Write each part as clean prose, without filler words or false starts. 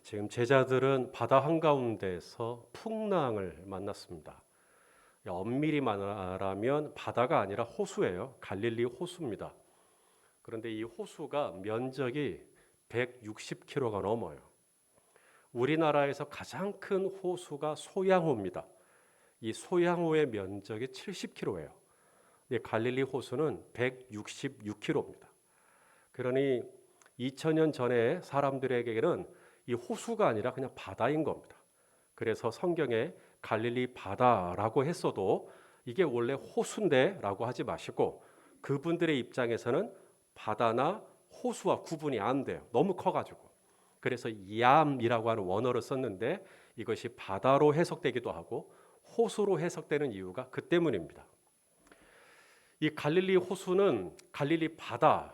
지금 제자들은 바다 한가운데서 풍랑을 만났습니다. 엄밀히 말하면 바다가 아니라 호수예요. 갈릴리 호수입니다. 그런데 이 호수가 면적이 160km가 넘어요. 우리나라에서 가장 큰 호수가 소양호입니다. 이 소양호의 면적이 70km예요. 갈릴리 호수는 166km입니다. 그러니 2000년 전에 사람들에게는 이 호수가 아니라 그냥 바다인 겁니다. 그래서 성경에 갈릴리 바다라고 했어도 이게 원래 호수인데 라고 하지 마시고, 그분들의 입장에서는 바다나 호수와 구분이 안 돼요. 너무 커가지고. 그래서 얌이라고 하는 원어를 썼는데 이것이 바다로 해석되기도 하고 호수로 해석되는 이유가 그 때문입니다. 이 갈릴리 호수는 갈릴리 바다,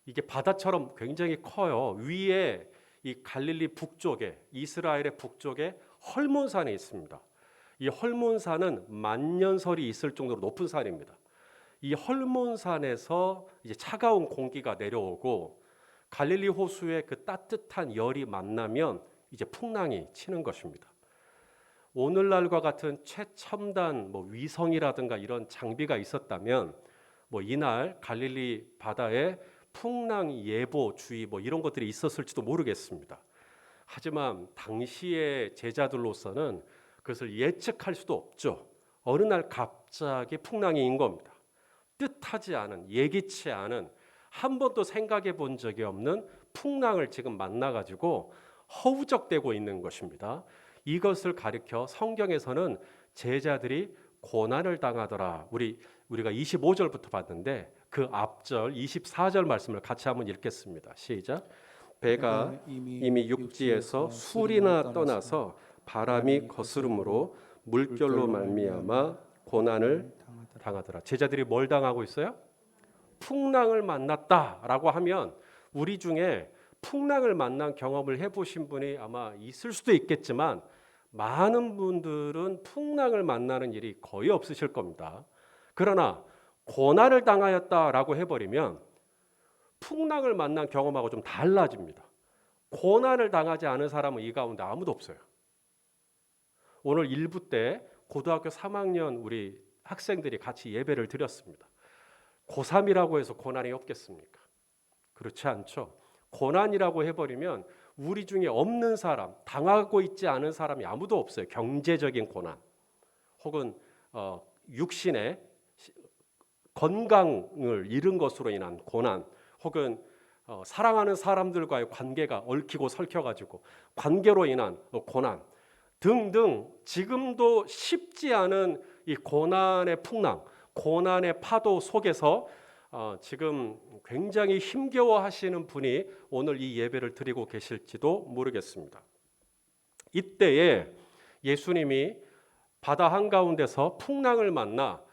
이게 바다처럼 굉장히 커요. 위에 이 갈릴리 북쪽에, 이스라엘의 북쪽에 헐몬산이 있습니다. 이 헐몬산은 만년설이 있을 정도로 높은 산입니다. 이 헐몬산에서 이제 차가운 공기가 내려오고 갈릴리 호수의 그 따뜻한 열이 만나면 이제 풍랑이 치는 것입니다. 오늘날과 같은 최첨단 위성이라든가 이런 장비가 있었다면 이날 갈릴리 바다에 풍랑 예보 주의 이런 것들이 있었을지도 모르겠습니다. 하지만 당시의 제자들로서는 그것을 예측할 수도 없죠. 어느 날 갑자기 풍랑이 인 겁니다. 뜻하지 않은, 예기치 않은, 한 번도 생각해 본 적이 없는 풍랑을 지금 만나가지고 허우적대고 있는 것입니다. 이것을 가리켜 성경에서는 제자들이 고난을 당하더라. 우리가 25절부터 봤는데 그 앞절 24절 말씀을 같이 한번 읽겠습니다. 시작. 배가 이미 육지에서 술이나 떠나서 바람이 거스름으로 물결로 말미암아 고난을 당하더라. 제자들이 뭘 당하고 있어요? 풍랑을 만났다라고 하면 우리 중에 풍랑을 만난 경험을 해보신 분이 아마 있을 수도 있겠지만 많은 분들은 풍랑을 만나는 일이 거의 없으실 겁니다. 그러나 고난을 당하였다라고 해버리면 풍랑을 만난 경험하고 좀 달라집니다. 고난을 당하지 않은 사람은 이 가운데 아무도 없어요. 오늘 1부 때 고등학교 3학년 우리 학생들이 같이 예배를 드렸습니다. 고3이라고 해서 고난이 없겠습니까? 그렇지 않죠. 고난이라고 해버리면 우리 중에 없는 사람, 당하고 있지 않은 사람이 아무도 없어요. 경제적인 고난 혹은 육신의 건강을 잃은 것으로 인한 고난, 혹은 사랑하는 사람들과의 관계가 얽히고 설켜가지고 관계로 인한 고난 등등, 지금도 쉽지 않은 이 고난의 풍랑, 고난의 파도 속에서 지금 굉장히 힘겨워하시는 분이 오늘 이 예배를 드리고 계실지도 모르겠습니다. 이때에 예수님이 바다 한가운데서 풍랑을 만나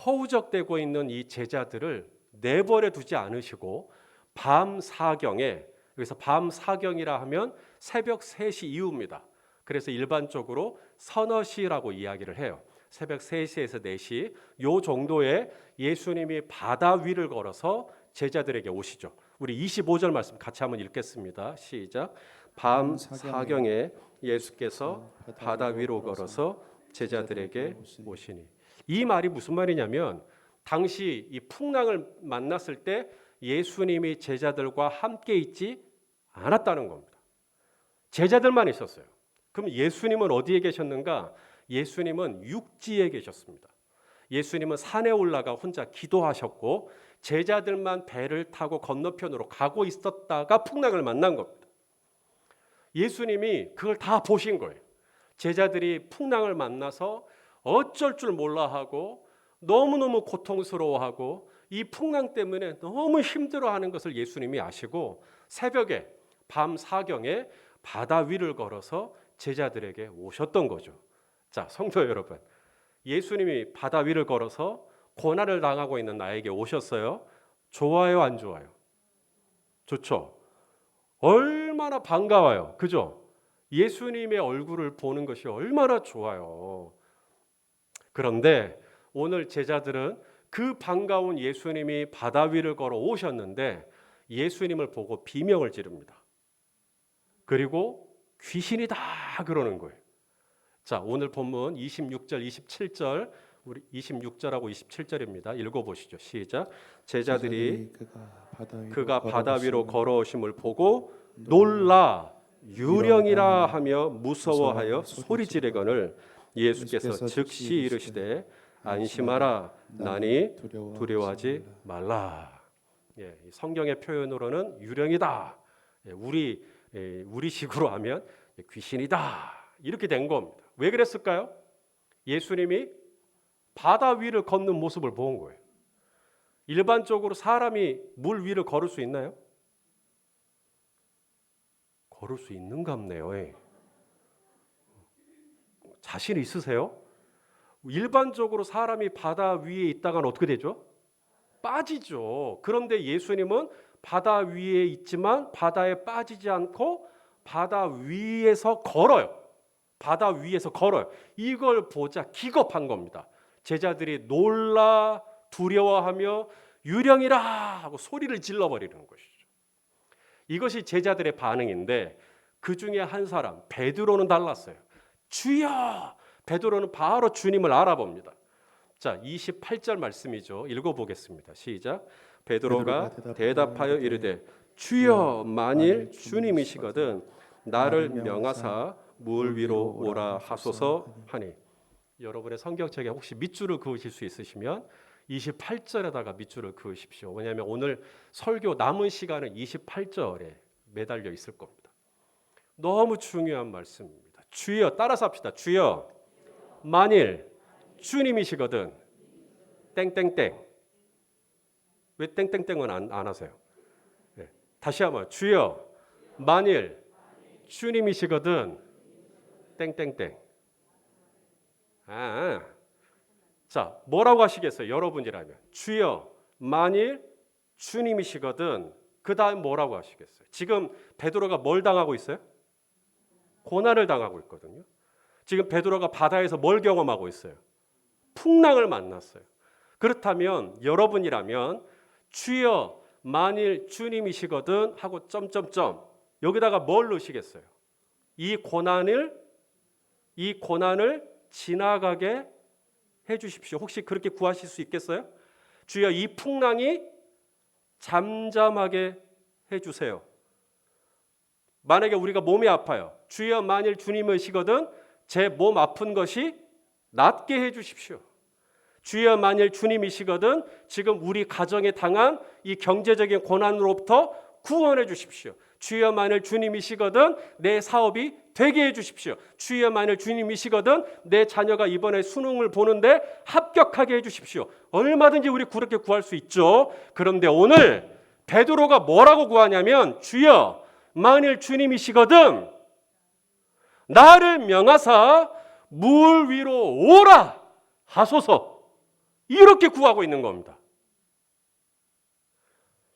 허우적대고 있는 이 제자들을 내버려 두지 않으시고 밤 사경에, 여기서 밤 사경이라 하면 새벽 3시 이후입니다. 그래서 일반적으로 서너 시라고 이야기를 해요. 새벽 3시에서 4시 요 정도에 예수님이 바다 위를 걸어서 제자들에게 오시죠. 우리 25절 말씀 같이 한번 읽겠습니다. 시작. 밤 사경에 예수께서 바다 위로 걸어서 제자들에게 오시니. 이 말이 무슨 말이냐면 당시 이 풍랑을 만났을 때 예수님이 제자들과 함께 있지 않았다는 겁니다. 제자들만 있었어요. 그럼 예수님은 어디에 계셨는가? 예수님은 육지에 계셨습니다. 예수님은 산에 올라가 혼자 기도하셨고 제자들만 배를 타고 건너편으로 가고 있었다가 풍랑을 만난 겁니다. 예수님이 그걸 다 보신 거예요. 제자들이 풍랑을 만나서 어쩔 줄 몰라 하고 너무너무 고통스러워하고 이 풍랑 때문에 너무 힘들어하는 것을 예수님이 아시고 새벽에 밤 사경에 바다 위를 걸어서 제자들에게 오셨던 거죠. 자, 성도 여러분, 예수님이 바다 위를 걸어서 고난을 당하고 있는 나에게 오셨어요. 좋아요, 안 좋아요? 좋죠. 얼마나 반가워요. 그죠? 예수님의 얼굴을 보는 것이 얼마나 좋아요. 그런데 오늘 제자들은 그 반가운 예수님이 바다 위를 걸어 오셨는데 예수님을 보고 비명을 지릅니다. 그리고 귀신이다 그러는 거예요. 자, 오늘 본문 26절, 27절, 우리 26절하고 27절입니다. 읽어보시죠. 시작. 제자들이 그가 바다 위로 걸어오심을 보고 놀라 유령이라 하며 무서워하여 소리 지르거늘 예수께서 즉시 이르시되 안심하라 나니 두려워하지 말라. 예, 성경의 표현으로는 유령이다. 예, 우리식으로 하면 귀신이다. 이렇게 된 겁니다. 왜 그랬을까요? 예수님이 바다 위를 걷는 모습을 본 거예요. 일반적으로 사람이 물 위를 걸을 수 있나요? 걸을 수 있는갑네요. 자신 있으세요? 일반적으로 사람이 바다 위에 있다가는 어떻게 되죠? 빠지죠. 그런데 예수님은 바다 위에 있지만 바다에 빠지지 않고 바다 위에서 걸어요. 바다 위에서 걸어요. 이걸 보자 기겁한 겁니다. 제자들이 놀라 두려워하며 유령이라 하고 소리를 질러버리는 것이죠. 이것이 제자들의 반응인데 그 중에 한 사람 베드로는 달랐어요. 주여! 베드로는 바로 주님을 알아봅니다. 자, 28절 말씀이죠. 읽어보겠습니다. 시작. 베드로가 대답하여 이르되 주여 만일 주님이시거든 나를 명하사 물 위로 오라 하소서 하니. 여러분의 성경책에 혹시 밑줄을 그으실 수 있으시면 28절에다가 밑줄을 그으십시오. 왜냐하면 오늘 설교 남은 시간은 28절에 매달려 있을 겁니다. 너무 중요한 말씀입니다. 주여, 따라서 합시다. 주여 만일 주님이시거든 땡땡땡. 왜 땡땡땡은 안 하세요? 네. 다시 한번 주여 만일 주님이시거든 땡땡땡. 자, 뭐라고 하시겠어요? 여러분이라면 주여 만일 주님이시거든 그 다음 뭐라고 하시겠어요? 지금 베드로가 뭘 당하고 있어요? 고난을 당하고 있거든요. 지금 베드로가 바다에서 뭘 경험하고 있어요? 풍랑을 만났어요. 그렇다면 여러분이라면 주여 만일 주님이시거든 하고 점점점 여기다가 뭘 넣으시겠어요? 이 고난을 지나가게 해주십시오. 혹시 그렇게 구하실 수 있겠어요? 주여 이 풍랑이 잠잠하게 해주세요. 만약에 우리가 몸이 아파요. 주여 만일 주님이시거든 제 몸 아픈 것이 낫게 해주십시오. 주여 만일 주님이시거든 지금 우리 가정에 당한 이 경제적인 고난으로부터 구원해 주십시오. 주여 만일 주님이시거든 내 사업이 되게 해주십시오. 주여 만일 주님이시거든 내 자녀가 이번에 수능을 보는데 합격하게 해주십시오. 얼마든지 우리 그렇게 구할 수 있죠. 그런데 오늘 베드로가 뭐라고 구하냐면 주여 만일 주님이시거든 나를 명하사 물 위로 오라 하소서. 이렇게 구하고 있는 겁니다.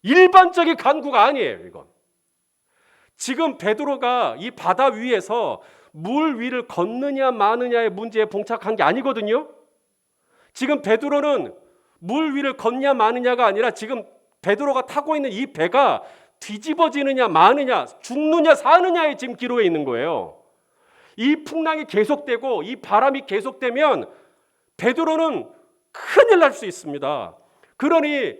일반적인 간구가 아니에요. 이건 지금 베드로가 이 바다 위에서 물 위를 걷느냐 마느냐의 문제에 봉착한 게 아니거든요. 지금 베드로는 물 위를 걷냐 마느냐가 아니라 지금 베드로가 타고 있는 이 배가 뒤집어지느냐 마느냐 죽느냐 사느냐의 지금 기로에 있는 거예요. 이 풍랑이 계속되고 이 바람이 계속되면 베드로는 큰일 날 수 있습니다. 그러니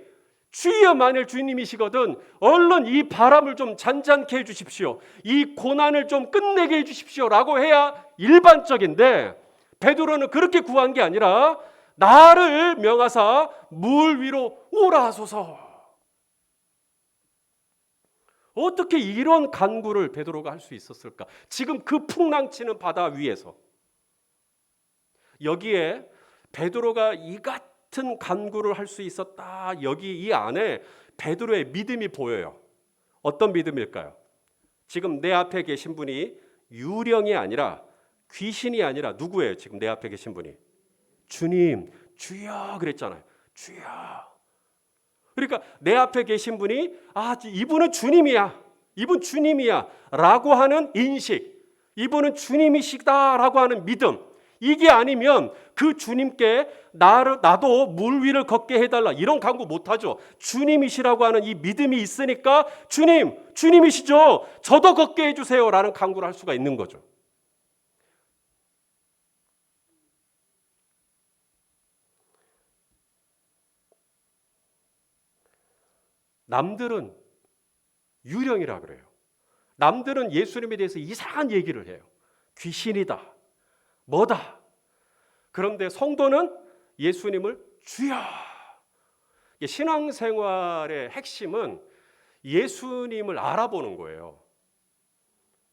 주여 만일 주님이시거든 얼른 이 바람을 좀 잔잔케 해주십시오. 이 고난을 좀 끝내게 해주십시오 라고 해야 일반적인데 베드로는 그렇게 구한 게 아니라 나를 명하사 물 위로 오라 하소서. 어떻게 이런 간구를 베드로가 할 수 있었을까? 지금 그 풍랑치는 바다 위에서 여기에 베드로가 이 같은 간구를 할 수 있었다. 여기 이 안에 베드로의 믿음이 보여요. 어떤 믿음일까요? 지금 내 앞에 계신 분이 유령이 아니라 귀신이 아니라 누구예요? 지금 내 앞에 계신 분이 주님, 주여 그랬잖아요. 주여. 그러니까 내 앞에 계신 분이 이분은 주님이야. 이분 주님이야 라고 하는 인식, 이분은 주님이시다라고 하는 믿음, 이게 아니면 그 주님께 나도 물 위를 걷게 해달라 이런 간구 못하죠. 주님이시라고 하는 이 믿음이 있으니까 주님이시죠. 저도 걷게 해주세요 라는 간구를 할 수가 있는 거죠. 남들은 유령이라 그래요. 남들은 예수님에 대해서 이상한 얘기를 해요. 귀신이다. 뭐다. 그런데 성도는 예수님을 주여. 신앙생활의 핵심은 예수님을 알아보는 거예요.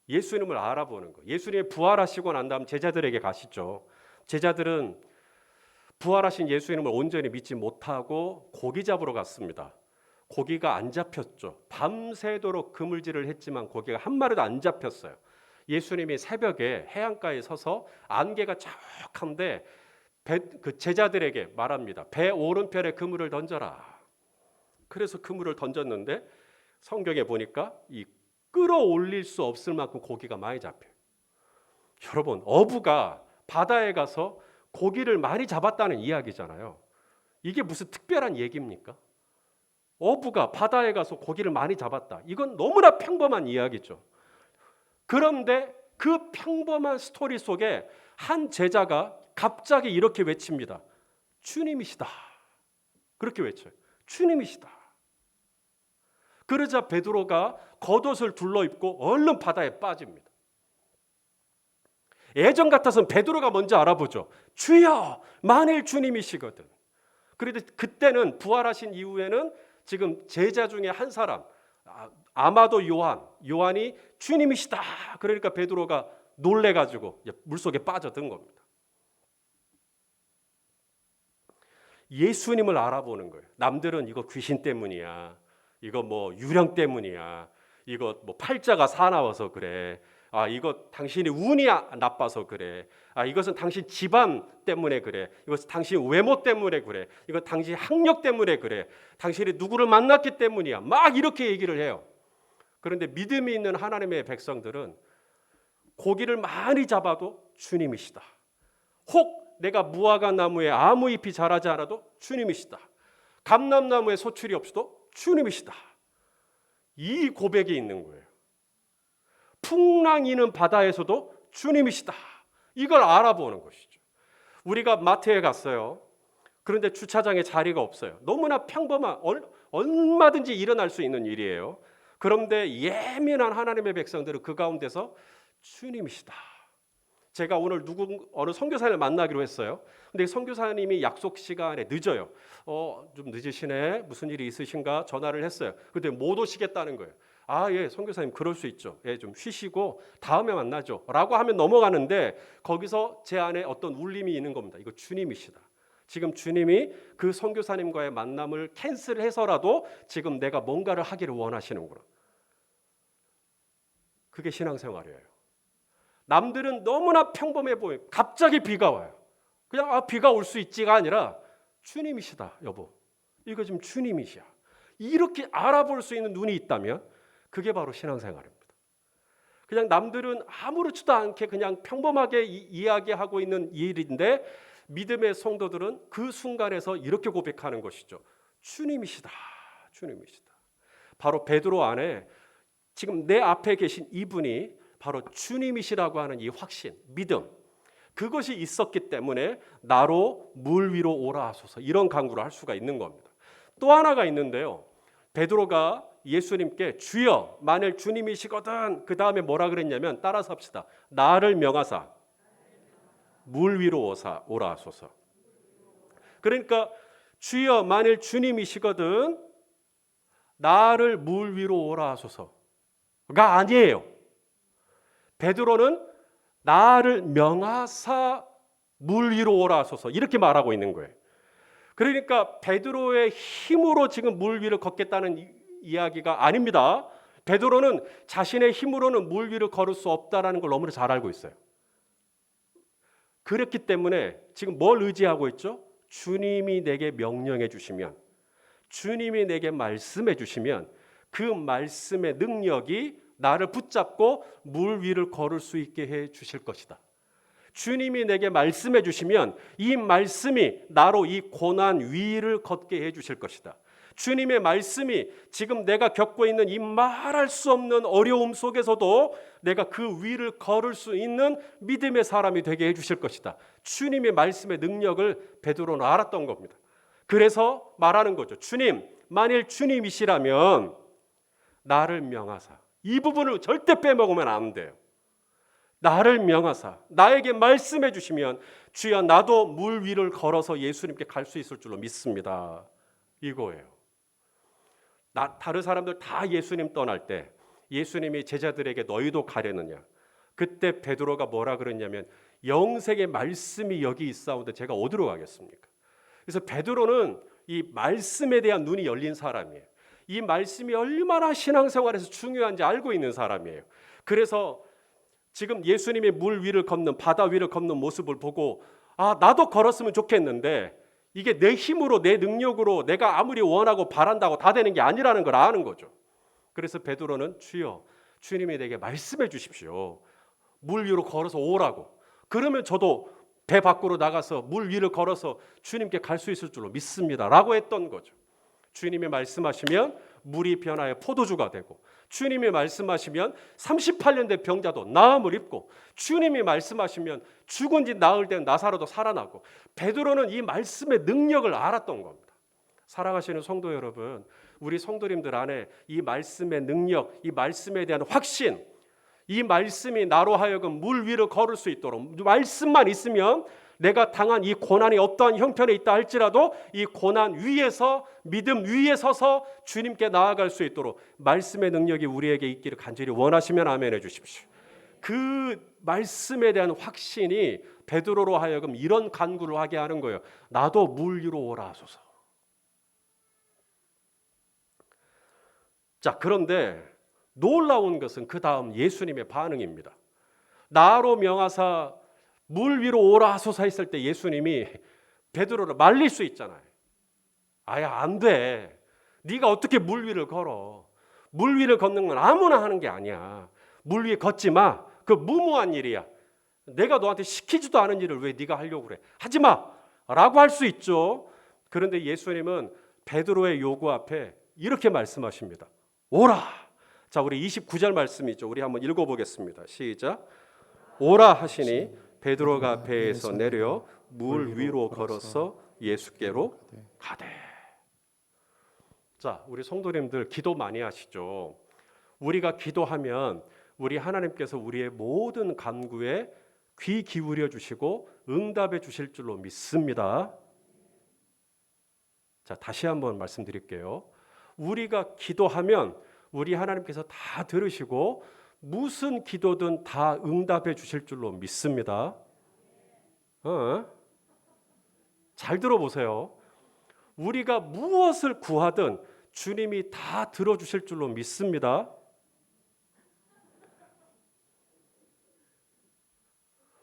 예수님을 알아보는 거. 예수님이 부활하시고 난 다음 제자들에게 가시죠. 제자들은 부활하신 예수님을 온전히 믿지 못하고 고기 잡으러 갔습니다. 고기가 안 잡혔죠. 밤새도록 그물질을 했지만 고기가 한 마리도 안 잡혔어요. 예수님이 새벽에 해안가에 서서 안개가 쫙한데 그 제자들에게 말합니다. 배 오른편에 그물을 던져라. 그래서 그물을 던졌는데 성경에 보니까 이 끌어올릴 수 없을 만큼 고기가 많이 잡혀요. 여러분, 어부가 바다에 가서 고기를 많이 잡았다는 이야기잖아요. 이게 무슨 특별한 얘기입니까? 어부가 바다에 가서 고기를 많이 잡았다. 이건 너무나 평범한 이야기죠. 그런데 그 평범한 스토리 속에 한 제자가 갑자기 이렇게 외칩니다. 주님이시다. 그렇게 외쳐요. 주님이시다. 그러자 베드로가 겉옷을 둘러입고 얼른 바다에 빠집니다. 예전 같아서는 베드로가 먼저 알아보죠. 주여, 만일 주님이시거든. 그런데 그때는 부활하신 이후에는 지금 제자 중에 한 사람, 아마도 요한이 주님이시다. 그러니까 베드로가 놀래가지고 물속에 빠져든 겁니다. 예수님을 알아보는 거예요. 남들은 이거 귀신 때문이야. 이거 뭐 유령 때문이야. 이거 뭐 팔자가 사나워서 그래. 이거 당신이 운이 나빠서 그래. 이것은 당신 집안 때문에 그래. 이것은 당신 외모 때문에 그래. 이거 당신 학력 때문에 그래. 당신이 누구를 만났기 때문이야. 막 이렇게 얘기를 해요. 그런데 믿음이 있는 하나님의 백성들은 고기를 많이 잡아도 주님이시다. 혹 내가 무화과 나무에 아무 잎이 자라지 않아도 주님이시다. 감람나무에 소출이 없어도 주님이시다. 이 고백이 있는 거예요. 풍랑이는 바다에서도 주님이시다. 이걸 알아보는 것이죠. 우리가 마트에 갔어요. 그런데 주차장에 자리가 없어요. 너무나 평범한 얼마든지 일어날 수 있는 일이에요. 그런데 예민한 하나님의 백성들은 그 가운데서 주님이시다. 제가 오늘 어느 선교사님을 만나기로 했어요. 근데 선교사님이 약속 시간에 늦어요. 좀 늦으시네. 무슨 일이 있으신가? 전화를 했어요. 근데 못 오시겠다는 거예요. 예, 선교사님 그럴 수 있죠. 예, 좀 쉬시고 다음에 만나죠. 라고 하면 넘어가는데 거기서 제 안에 어떤 울림이 있는 겁니다. 이거 주님이시다. 지금 주님이 그 선교사님과의 만남을 캔슬해서라도 지금 내가 뭔가를 하기를 원하시는구나. 그게 신앙생활이에요. 남들은 너무나 평범해 보여요. 갑자기 비가 와요. 그냥 비가 올 수 있지가 아니라 주님이시다, 여보. 이거 지금 주님이시야. 이렇게 알아볼 수 있는 눈이 있다면 그게 바로 신앙생활입니다. 그냥 남들은 아무렇지도 않게 그냥 평범하게 이야기하고 있는 일인데 믿음의 성도들은 그 순간에서 이렇게 고백하는 것이죠. 주님이시다. 주님이시다. 바로 베드로 안에 지금 내 앞에 계신 이분이 바로 주님이시라고 하는 이 확신, 믿음, 그것이 있었기 때문에 나로 물 위로 오라 하소서 이런 간구를 할 수가 있는 겁니다. 또 하나가 있는데요. 베드로가 예수님께 주여 만일 주님이시거든 그 다음에 뭐라 그랬냐면 따라서 합시다. 나를 명하사 물 위로 오라 하소서. 그러니까 주여 만일 주님이시거든 나를 물 위로 오라 하소서가 아니에요. 베드로는 나를 명하사 물 위로 오라 하소서 이렇게 말하고 있는 거예요. 그러니까 베드로의 힘으로 지금 물 위를 걷겠다는 이야기가 아닙니다. 베드로는 자신의 힘으로는 물 위를 걸을 수 없다는 걸 너무나 잘 알고 있어요. 그렇기 때문에 지금 뭘 의지하고 있죠? 주님이 내게 명령해 주시면, 주님이 내게 말씀해 주시면 그 말씀의 능력이 나를 붙잡고 물 위를 걸을 수 있게 해 주실 것이다. 주님이 내게 말씀해 주시면 이 말씀이 나로 이 고난 위를 걷게 해 주실 것이다. 주님의 말씀이 지금 내가 겪고 있는 이 말할 수 없는 어려움 속에서도 내가 그 위를 걸을 수 있는 믿음의 사람이 되게 해 주실 것이다. 주님의 말씀의 능력을 베드로는 알았던 겁니다. 그래서 말하는 거죠. 주님, 만일 주님이시라면 나를 명하사, 이 부분을 절대 빼먹으면 안 돼요. 나를 명하사 나에게 말씀해 주시면 주여 나도 물 위를 걸어서 예수님께 갈 수 있을 줄로 믿습니다. 이거예요. 다른 사람들 다 예수님 떠날 때 예수님이 제자들에게 너희도 가려느냐, 그때 베드로가 뭐라 그랬냐면 영생의 말씀이 여기 있사온데 제가 어디로 가겠습니까? 그래서 베드로는 이 말씀에 대한 눈이 열린 사람이에요. 이 말씀이 얼마나 신앙생활에서 중요한지 알고 있는 사람이에요. 그래서 지금 예수님이 물 위를 걷는, 바다 위를 걷는 모습을 보고 나도 걸었으면 좋겠는데 이게 내 힘으로, 내 능력으로 내가 아무리 원하고 바란다고 다 되는 게 아니라는 걸 아는 거죠. 그래서 베드로는 주여, 주님이 내게 말씀해 주십시오. 물 위로 걸어서 오라고. 그러면 저도 배 밖으로 나가서 물 위를 걸어서 주님께 갈 수 있을 줄로 믿습니다 라고 했던 거죠. 주님이 말씀하시면 물이 변하여 포도주가 되고, 주님이 말씀하시면 38년 된 병자도 나음을 입고, 주님이 말씀하시면 죽은 지 나흘 된 나사로도 살아나고, 베드로는 이 말씀의 능력을 알았던 겁니다. 사랑하시는 성도 여러분, 우리 성도님들 안에 이 말씀의 능력, 이 말씀에 대한 확신, 이 말씀이 나로 하여금 물 위를 걸을 수 있도록, 말씀만 있으면 내가 당한 이 고난이 어떠한 형편에 있다 할지라도 이 고난 위에서, 믿음 위에 서서 주님께 나아갈 수 있도록 말씀의 능력이 우리에게 있기를 간절히 원하시면 아멘 해주십시오. 그 말씀에 대한 확신이 베드로로 하여금 이런 간구를 하게 하는 거예요. 나도 물 위로 오라 하소서. 자, 그런데 놀라운 것은 그 다음 예수님의 반응입니다. 나로 명하사 물 위로 오라 하소서 했을 때 예수님이 베드로를 말릴 수 있잖아요. 아야, 안 돼. 네가 어떻게 물 위를 걸어. 물 위를 걷는 건 아무나 하는 게 아니야. 물 위에 걷지 마. 그 무모한 일이야. 내가 너한테 시키지도 않은 일을 왜 네가 하려고 그래. 하지 마 라고 할 수 있죠. 그런데 예수님은 베드로의 요구 앞에 이렇게 말씀하십니다. 오라. 자, 우리 29절 말씀이죠. 우리 한번 읽어보겠습니다. 시작. 오라 하시니 베드로가 배에서 내려 물 위로 걸어서 예수께로 가되. 자, 우리 성도님들 기도 많이 하시죠. 우리가 기도하면 우리 하나님께서 우리의 모든 간구에 귀 기울여 주시고 응답해 주실 줄로 믿습니다. 자, 다시 한번 말씀드릴게요. 우리가 기도하면 우리 하나님께서 다 들으시고 무슨 기도든 다 응답해 주실 줄로 믿습니다. 잘 들어보세요. 우리가 무엇을 구하든 주님이 다 들어주실 줄로 믿습니다.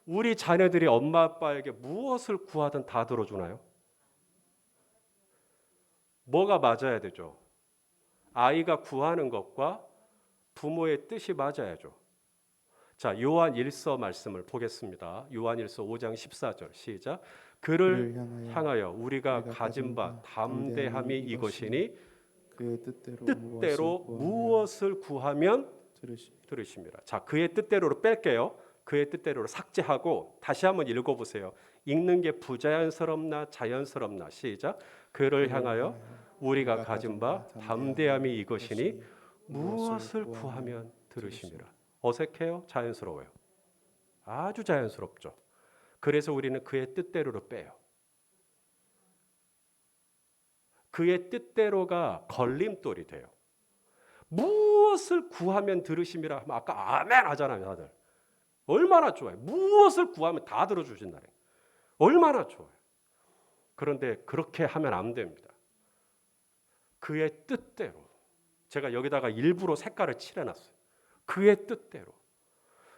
우리 자녀들이 엄마 아빠에게 무엇을 구하든 다 들어주나요? 뭐가 맞아야 되죠? 아이가 구하는 것과 부모의 뜻이 맞아야죠. 자, 요한 1서 말씀을 보겠습니다. 요한 1서 5장 14절 시작. 그를 향하여 우리가 가진 바 담대함이 이것이니 그의 뜻대로 무엇을 구하면 들으십니다. 자, 그의 뜻대로로 뺄게요. 그의 뜻대로를 삭제하고 다시 한번 읽어보세요. 읽는 게 부자연스럽나 자연스럽나 시작. 그를 향하여 우리가 가진 바 담대함이 이것이니 무엇을 구하면 들으심이라. 어색해요? 자연스러워요? 아주 자연스럽죠. 그래서 우리는 그의 뜻대로를 빼요. 그의 뜻대로가 걸림돌이 돼요. 무엇을 구하면 들으심이라 하면 아까 아멘 하잖아요, 다들. 얼마나 좋아요. 무엇을 구하면 다 들어주신다는 거예요. 얼마나 좋아요. 그런데 그렇게 하면 안 됩니다. 그의 뜻대로. 제가 여기다가 일부러 색깔을 칠해놨어요. 그의 뜻대로.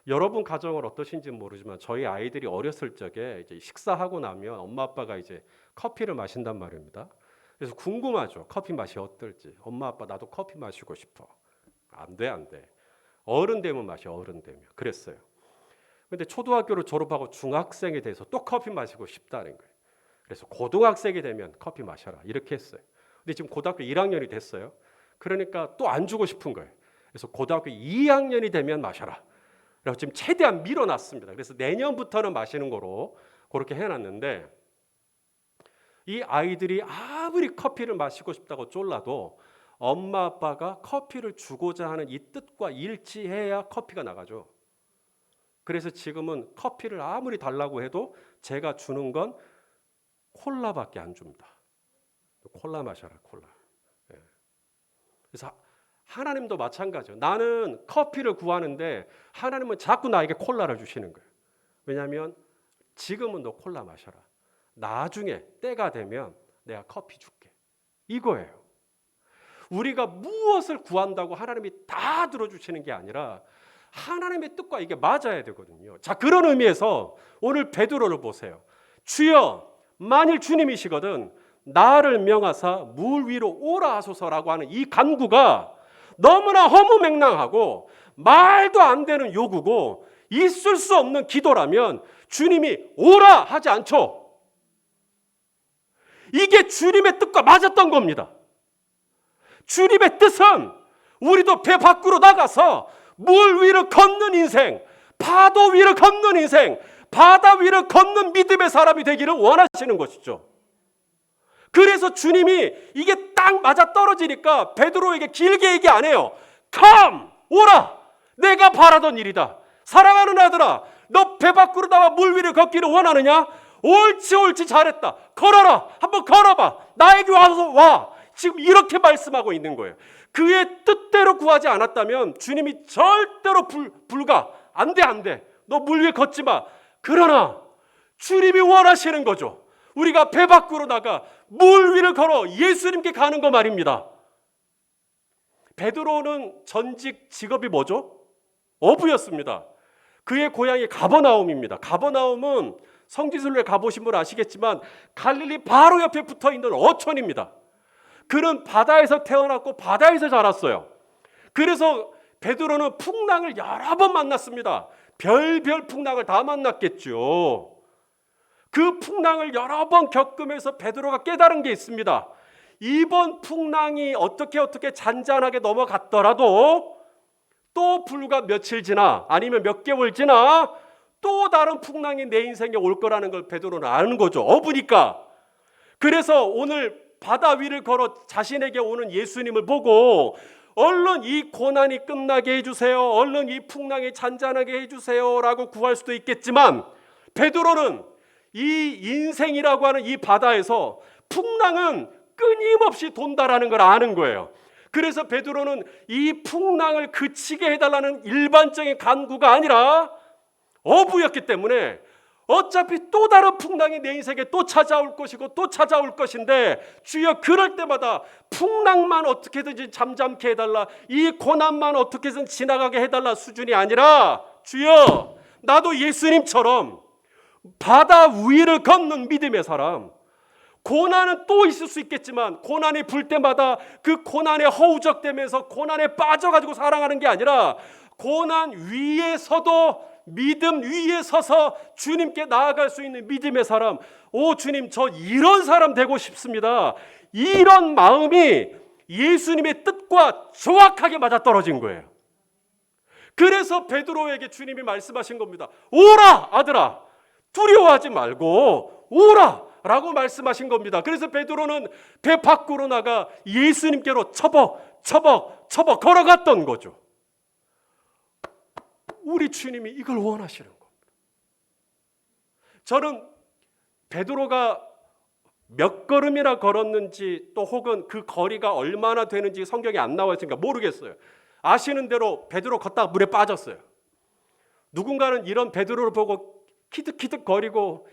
여러분 가정은 어떠신지 모르지만 저희 아이들이 어렸을 적에 이제 식사하고 나면 엄마 아빠가 이제 커피를 마신단 말입니다. 그래서 궁금하죠. 커피 맛이 어떨지. 엄마 아빠 나도 커피 마시고 싶어. 안 돼, 안 돼. 어른 되면 마셔, 어른 되면. 그랬어요. 근데 초등학교를 졸업하고 중학생이 돼서 또 커피 마시고 싶다는 거예요. 그래서 고등학생이 되면 커피 마셔라 이렇게 했어요. 근데 지금 고등학교 1학년이 됐어요. 그러니까 또 안 주고 싶은 거예요. 그래서 고등학교 2학년이 되면 마셔라. 그래서 지금 최대한 밀어놨습니다. 그래서 내년부터는 마시는 거로 그렇게 해놨는데, 이 아이들이 아무리 커피를 마시고 싶다고 쫄라도 엄마 아빠가 커피를 주고자 하는 이 뜻과 일치해야 커피가 나가죠. 그래서 지금은 커피를 아무리 달라고 해도 제가 주는 건 콜라밖에 안 줍니다. 콜라 마셔라, 콜라. 예. 그래서 하나님도 마찬가지예요. 나는 커피를 구하는데 하나님은 자꾸 나에게 콜라를 주시는 거예요. 왜냐하면 지금은 너 콜라 마셔라. 나중에 때가 되면 내가 커피 줄게. 이거예요. 우리가 무엇을 구한다고 하나님이 다 들어주시는 게 아니라 하나님의 뜻과 이게 맞아야 되거든요. 자, 그런 의미에서 오늘 베드로를 보세요. 주여, 만일 주님이시거든 나를 명하사 물 위로 오라 하소서라고 하는 이 간구가 너무나 허무맹랑하고 말도 안 되는 요구고 있을 수 없는 기도라면 주님이 오라 하지 않죠. 이게 주님의 뜻과 맞았던 겁니다. 주님의 뜻은 우리도 배 밖으로 나가서 물 위를 걷는 인생, 파도 위를 걷는 인생, 바다 위를 걷는 믿음의 사람이 되기를 원하시는 것이죠. 그래서 주님이 이게 딱 맞아떨어지니까 베드로에게 길게 얘기 안 해요. Come! 오라! 내가 바라던 일이다. 사랑하는 아들아, 너 배 밖으로 나와 물 위를 걷기를 원하느냐? 옳지 잘했다. 걸어라. 한번 걸어봐. 나에게 와서 와. 지금 이렇게 말씀하고 있는 거예요. 그의 뜻대로 구하지 않았다면 주님이 절대로 불가. 안 돼. 너 물 위에 걷지 마. 그러나 주님이 원하시는 거죠. 우리가 배 밖으로 나가 물 위를 걸어 예수님께 가는 거 말입니다. 베드로는 전직 직업이 뭐죠? 어부였습니다. 그의 고향이 가버나움입니다. 가버나움은 성지순례 가보신 분 아시겠지만 갈릴리 바로 옆에 붙어있는 어촌입니다. 그는 바다에서 태어났고 바다에서 자랐어요. 그래서 베드로는 풍랑을 여러 번 만났습니다. 별별 풍랑을 다 만났겠죠. 그 풍랑을 여러 번 겪으면서 베드로가 깨달은 게 있습니다. 이번 풍랑이 어떻게 잔잔하게 넘어갔더라도 또 불과 며칠 지나 아니면 몇 개월 지나 또 다른 풍랑이 내 인생에 올 거라는 걸 베드로는 아는 거죠. 어부니까. 그래서 오늘 바다 위를 걸어 자신에게 오는 예수님을 보고 얼른 이 고난이 끝나게 해주세요. 얼른 이 풍랑이 잔잔하게 해주세요 라고 구할 수도 있겠지만 베드로는 이 인생이라고 하는 이 바다에서 풍랑은 끊임없이 돈다라는 걸 아는 거예요. 그래서 베드로는 이 풍랑을 그치게 해달라는 일반적인 간구가 아니라 어부였기 때문에 어차피 또 다른 풍랑이 내 인생에 또 찾아올 것이고 또 찾아올 것인데 주여 그럴 때마다 풍랑만 어떻게든지 잠잠케 해달라, 이 고난만 어떻게든 지나가게 해달라 수준이 아니라 주여 나도 예수님처럼 바다 위를 걷는 믿음의 사람, 고난은 또 있을 수 있겠지만 고난이 불 때마다 그 고난에 허우적대면서 고난에 빠져가지고 살아가는 게 아니라 고난 위에 서도 믿음 위에 서서 주님께 나아갈 수 있는 믿음의 사람. 오 주님, 저 이런 사람 되고 싶습니다. 이런 마음이 예수님의 뜻과 정확하게 맞아떨어진 거예요. 그래서 베드로에게 주님이 말씀하신 겁니다. 오라 아들아, 두려워하지 말고 오라 라고 말씀하신 겁니다. 그래서 베드로는 배 밖으로 나가 예수님께로 처벅 걸어갔던 거죠. 우리 주님이 이걸 원하시는 겁니다. 저는 베드로가 몇 걸음이나 걸었는지 또 혹은 그 거리가 얼마나 되는지 성경에 안 나와 있으니까 모르겠어요. 아시는 대로 베드로 걷다가 물에 빠졌어요. 누군가는 이런 베드로를 보고 키득키득 거리고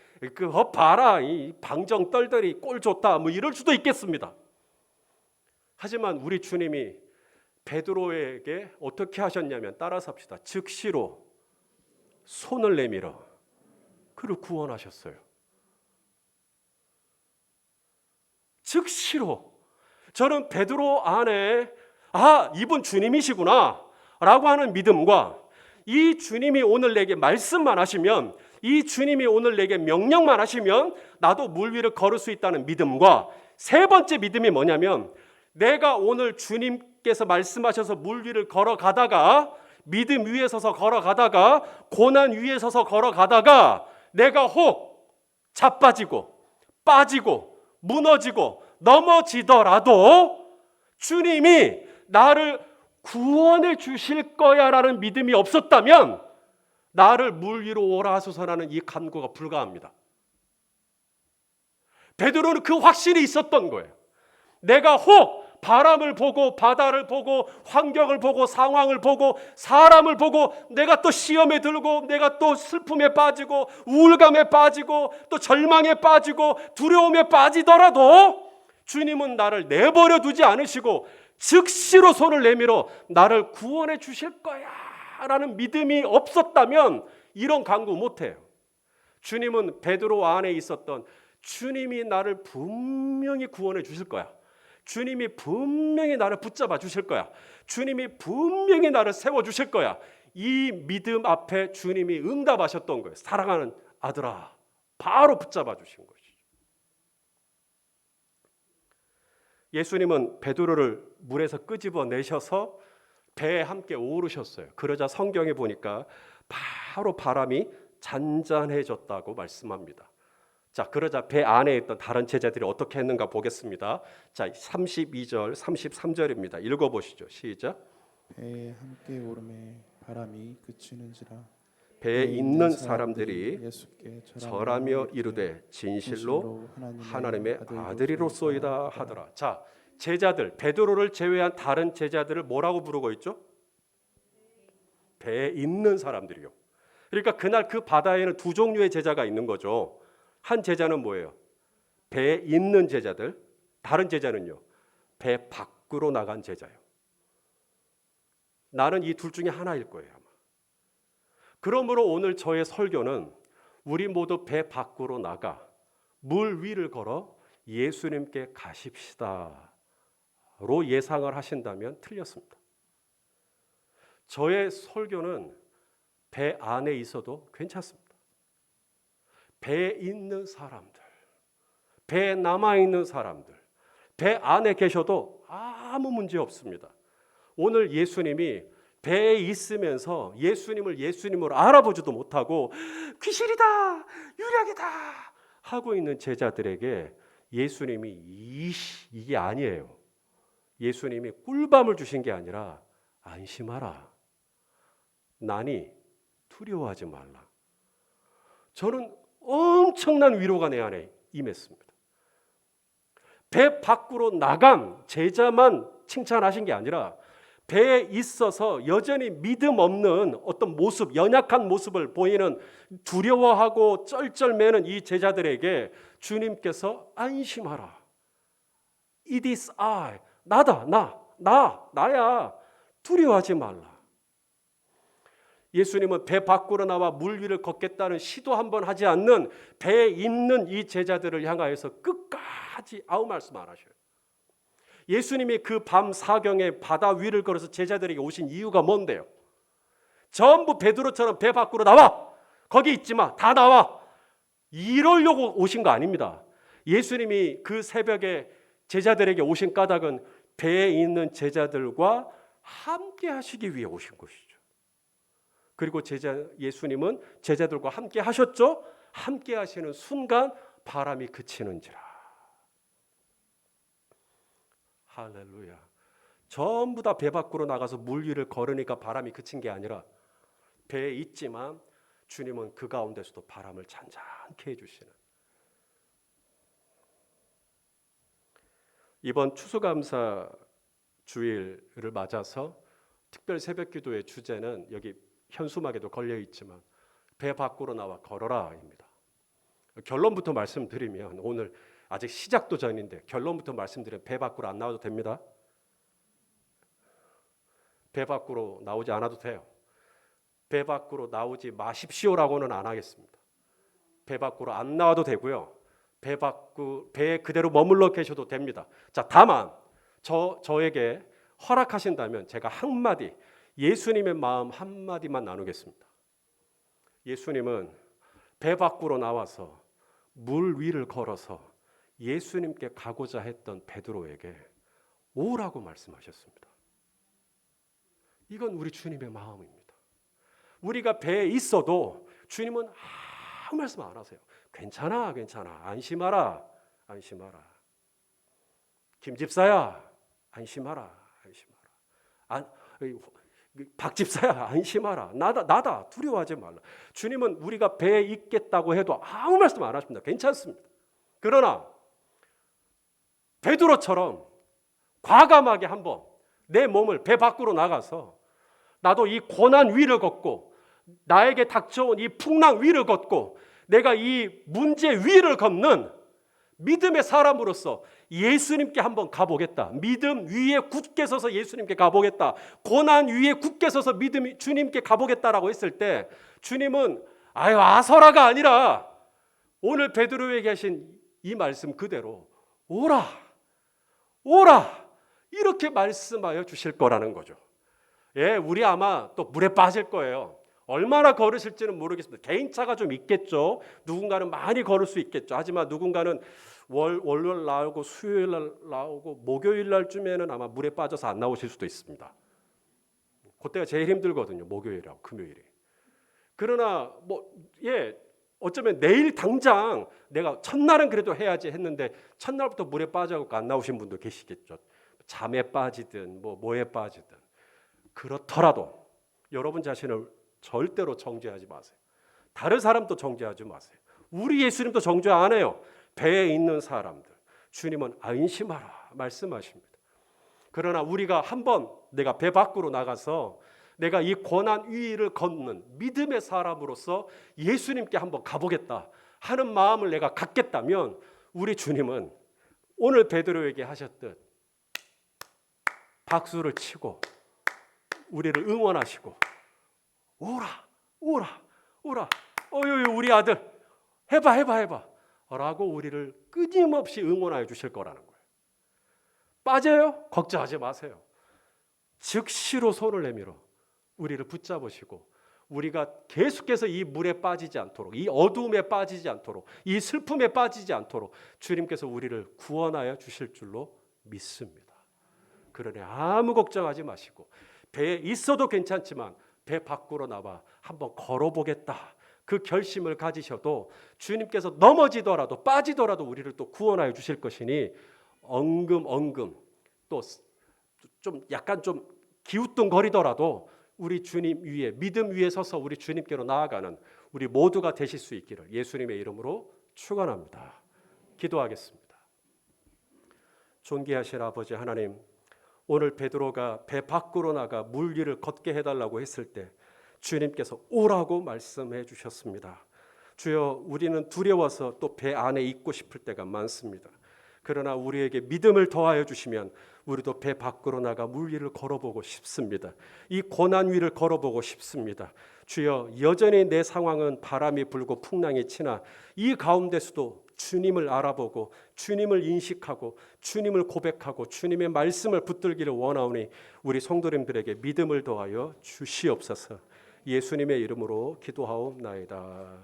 봐라 이 방정 떨더리 꼴 좋다 뭐 이럴 수도 있겠습니다. 하지만 우리 주님이 베드로에게 어떻게 하셨냐면 따라서 합시다. 즉시로 손을 내밀어 그를 구원하셨어요. 즉시로. 저는 베드로 안에 이분 주님이시구나 라고 하는 믿음과 이 주님이 오늘 내게 말씀만 하시면, 이 주님이 오늘 내게 명령만 하시면 나도 물 위를 걸을 수 있다는 믿음과, 세 번째 믿음이 뭐냐면, 내가 오늘 주님께서 말씀하셔서 물 위를 걸어가다가, 믿음 위에 서서 걸어가다가, 고난 위에 서서 걸어가다가 내가 혹 자빠지고 빠지고 무너지고 넘어지더라도 주님이 나를 구원해 주실 거야라는 믿음이 없었다면 나를 물 위로 오라 하소서라는 이 간구가 불가합니다. 베드로는 그 확신이 있었던 거예요. 내가 혹 바람을 보고 바다를 보고 환경을 보고 상황을 보고 사람을 보고 내가 또 시험에 들고 내가 또 슬픔에 빠지고 우울감에 빠지고 또 절망에 빠지고 두려움에 빠지더라도 주님은 나를 내버려 두지 않으시고 즉시로 손을 내밀어 나를 구원해 주실 거야 라는 믿음이 없었다면 이런 간구 못해요. 주님은 베드로 안에 있었던 주님이 나를 분명히 구원해 주실 거야, 주님이 분명히 나를 붙잡아 주실 거야, 주님이 분명히 나를 세워 주실 거야, 이 믿음 앞에 주님이 응답하셨던 거예요. 사랑하는 아들아, 바로 붙잡아 주신 것이죠. 예수님은 베드로를 물에서 끄집어내셔서 배에 함께 오르셨어요. 그러자 성경에 보니까 바로 바람이 잔잔해졌다고 말씀합니다. 자, 그러자 배 안에 있던 다른 제자들이 어떻게 했는가 보겠습니다. 자, 32절, 33절입니다. 읽어보시죠. 시작. 배에 함께 오름에 바람이 그치는지라. 배에 있는 사람들이 예수께 절하며 이르되 진실로 하나님의 아들이로소이다 하더라. 자, 제자들, 베드로를 제외한 다른 제자들을 뭐라고 부르고 있죠? 배에 있는 사람들이요. 그러니까 그날 그 바다에는 두 종류의 제자가 있는 거죠. 한 제자는 뭐예요? 배에 있는 제자들. 다른 제자는요, 배 밖으로 나간 제자예요. 나는 이 둘 중에 하나일 거예요, 아마. 그러므로 오늘 저의 설교는 우리 모두 배 밖으로 나가 물 위를 걸어 예수님께 가십시다로 예상을 하신다면 틀렸습니다. 저의 설교는 배 안에 있어도 괜찮습니다. 배에 있는 사람들, 배에 남아있는 사람들, 배 안에 계셔도 아무 문제 없습니다. 오늘 예수님이 배에 있으면서 예수님을 예수님으로 알아보지도 못하고 귀신이다, 유령이다 하고 있는 제자들에게 예수님이 이게 아니에요. 예수님이 꿀밤을 주신 게 아니라 안심하라, 나니 두려워하지 말라. 저는 엄청난 위로가 내 안에 임했습니다. 배 밖으로 나간 제자만 칭찬하신 게 아니라 배에 있어서 여전히 믿음 없는 어떤 모습, 연약한 모습을 보이는 두려워하고 쩔쩔매는 이 제자들에게 주님께서 안심하라, It is I, 나다, 나야, 두려워하지 말라. 예수님은 배 밖으로 나와 물 위를 걷겠다는 시도 한번 하지 않는 배에 있는 이 제자들을 향하여서 끝까지 아무 말씀 안 하셔요. 예수님이 그 밤 사경에 바다 위를 걸어서 제자들에게 오신 이유가 뭔데요? 전부 베드로처럼 배 밖으로 나와, 거기 있지 마, 다 나와, 이러려고 오신 거 아닙니다. 예수님이 그 새벽에 제자들에게 오신 까닭은 배에 있는 제자들과 함께 하시기 위해 오신 것이죠. 그리고 예수님은 제자들과 함께 하셨죠. 함께 하시는 순간 바람이 그치는지라. 할렐루야. 전부 다 배 밖으로 나가서 물 위를 걸으니까 바람이 그친 게 아니라 배에 있지만 주님은 그 가운데서도 바람을 잔잔케 해주시는. 이번 추수감사 주일을 맞아서 특별 새벽기도의 주제는 여기 현수막에도 걸려 있지만 배 밖으로 나와 걸어라입니다. 결론부터 말씀드리면, 오늘 아직 시작도 전인데 결론부터 말씀드리면 배 밖으로 안 나와도 됩니다. 배 밖으로 나오지 않아도 돼요. 배 밖으로 나오지 마십시오라고는 안 하겠습니다. 배 밖으로 안 나와도 되고요. 배에 그대로 머물러 계셔도 됩니다. 자, 다만 저에게 허락하신다면 제가 한마디, 예수님의 마음 한마디만 나누겠습니다. 예수님은 배 밖으로 나와서 물 위를 걸어서 예수님께 가고자 했던 베드로에게 오라고 말씀하셨습니다. 이건 우리 주님의 마음입니다. 우리가 배에 있어도 주님은 아무 말씀 안 하세요. 괜찮아, 괜찮아. 안심하라, 안심하라. 김 집사야, 안심하라, 안심하라. 박 집사야, 안심하라. 나다, 두려워하지 말라. 주님은 우리가 배에 있겠다고 해도 아무 말씀 안 하십니다. 괜찮습니다. 그러나 베드로처럼 과감하게 한번 내 몸을 배 밖으로 나가서 나도 이 고난 위를 걷고 나에게 닥쳐온 이 풍랑 위를 걷고 내가 이 문제 위를 걷는 믿음의 사람으로서 예수님께 한번 가보겠다. 믿음 위에 굳게 서서 예수님께 가보겠다. 고난 위에 굳게 서서 믿음 주님께 가보겠다라고 했을 때 주님은 아유 아서라가 아니라 오늘 베드로에게 하신 이 말씀 그대로 오라 오라 이렇게 말씀하여 주실 거라는 거죠. 예, 우리 아마 또 물에 빠질 거예요. 얼마나 걸으실지는 모르겠습니다. 개인차가 좀 있겠죠. 누군가는 많이 걸을 수 있겠죠. 하지만 누군가는 월요일 나오고 수요일 날 나오고 목요일 날쯤에는 아마 물에 빠져서 안 나오실 수도 있습니다. 그때가 제일 힘들거든요. 목요일하고 금요일이. 그러나 어쩌면 내일 당장 내가 첫날은 그래도 해야지 했는데 첫날부터 물에 빠져갖고 안 나오신 분도 계시겠죠. 잠에 빠지든 뭐에 빠지든. 그렇더라도 여러분 자신을 절대로 정죄하지 마세요. 다른 사람도 정죄하지 마세요. 우리 예수님도 정죄 안 해요. 배에 있는 사람들 주님은 안심하라 말씀하십니다. 그러나 우리가 한번 내가 배 밖으로 나가서 내가 이 고난 위를 걷는 믿음의 사람으로서 예수님께 한번 가보겠다 하는 마음을 내가 갖겠다면 우리 주님은 오늘 베드로에게 하셨듯 박수를 치고 우리를 응원하시고 오라 우리 아들 해봐 라고 우리를 끊임없이 응원하여 주실 거라는 거예요. 빠져요? 걱정하지 마세요. 즉시로 손을 내밀어 우리를 붙잡으시고 우리가 계속해서 이 물에 빠지지 않도록 이 어두움에 빠지지 않도록 이 슬픔에 빠지지 않도록 주님께서 우리를 구원하여 주실 줄로 믿습니다. 그러니 아무 걱정하지 마시고 배에 있어도 괜찮지만 배 밖으로 나와 한번 걸어보겠다. 그 결심을 가지셔도 주님께서 넘어지더라도 빠지더라도 우리를 또 구원하여 주실 것이니 엉금 또 좀 약간 좀 기우뚱거리더라도 우리 주님 위에 믿음 위에 서서 우리 주님께로 나아가는 우리 모두가 되실 수 있기를 예수님의 이름으로 축원합니다. 기도하겠습니다. 존귀하신 아버지 하나님, 오늘 베드로가 배 밖으로 나가 물 위를 걷게 해달라고 했을 때 주님께서 오라고 말씀해 주셨습니다. 주여, 우리는 두려워서 또 배 안에 있고 싶을 때가 많습니다. 그러나 우리에게 믿음을 더하여 주시면 우리도 배 밖으로 나가 물 위를 걸어보고 싶습니다. 이 고난 위를 걸어보고 싶습니다. 주여, 여전히 내 상황은 바람이 불고 풍랑이 치나 이 가운데서도 주님을 알아보고 주님을 인식하고 주님을 고백하고 주님의 말씀을 붙들기를 원하오니 우리 성도님들에게 믿음을 더하여 주시옵소서. 예수님의 이름으로 기도하옵나이다.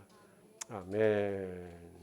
아멘.